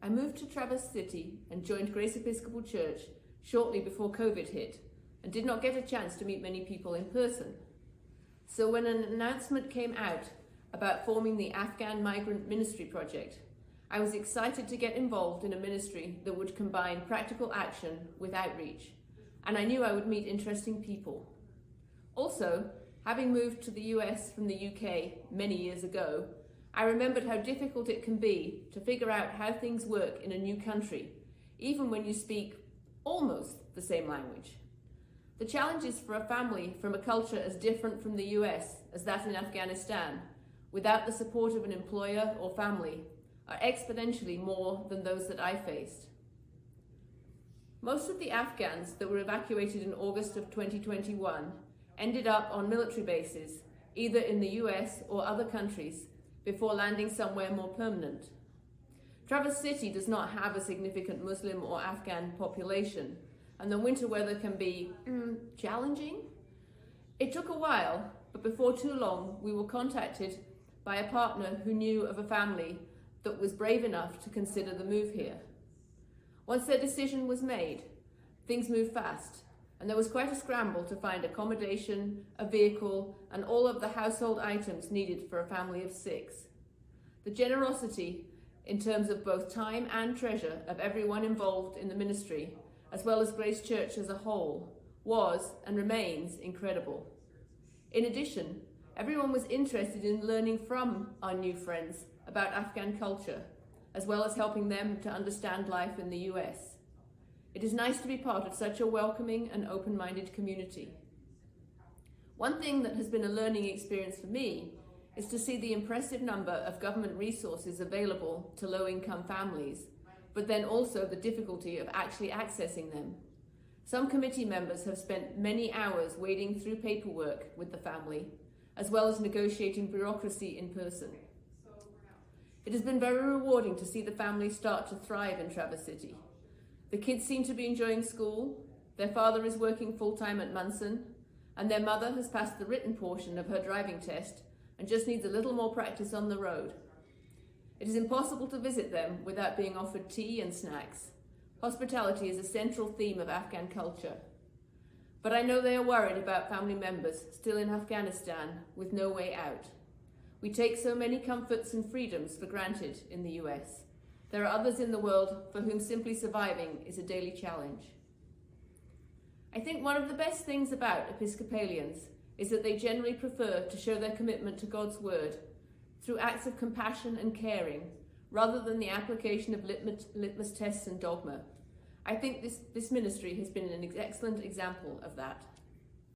I moved to Traverse City and joined Grace Episcopal Church shortly before COVID hit and did not get a chance to meet many people in person. So when an announcement came out about forming the Afghan Migrant Ministry Project, I was excited to get involved in a ministry that would combine practical action with outreach, and I knew I would meet interesting people. Also, having moved to the US from the UK many years ago, I remembered how difficult it can be to figure out how things work in a new country, even when you speak almost the same language. The challenges for a family from a culture as different from the US as that in Afghanistan, without the support of an employer or family, are exponentially more than those that I faced. Most of the Afghans that were evacuated in August of 2021 ended up on military bases, either in the US or other countries, before landing somewhere more permanent. Traverse City does not have a significant Muslim or Afghan population, and the winter weather can be challenging. It took a while, but before too long, we were contacted by a partner who knew of a family that was brave enough to consider the move here. Once their decision was made, things moved fast, and there was quite a scramble to find accommodation, a vehicle, and all of the household items needed for a family of 6. The generosity, in terms of both time and treasure, of everyone involved in the ministry, as well as Grace Church as a whole, was and remains incredible. In addition, everyone was interested in learning from our new friends about Afghan culture, as well as helping them to understand life in the US. It is nice to be part of such a welcoming and open-minded community. One thing that has been a learning experience for me is to see the impressive number of government resources available to low-income families, but then also the difficulty of actually accessing them. Some committee members have spent many hours wading through paperwork with the family, as well as negotiating bureaucracy in person. It has been very rewarding to see the family start to thrive in Traverse City. The kids seem to be enjoying school, their father is working full-time at Munson, and their mother has passed the written portion of her driving test and just needs a little more practice on the road. It is impossible to visit them without being offered tea and snacks. Hospitality is a central theme of Afghan culture. But I know they are worried about family members still in Afghanistan with no way out. We take so many comforts and freedoms for granted in the US. There are others in the world for whom simply surviving is a daily challenge. I think one of the best things about Episcopalians is that they generally prefer to show their commitment to God's word through acts of compassion and caring, rather than the application of litmus tests and dogma. I think this ministry has been an excellent example of that.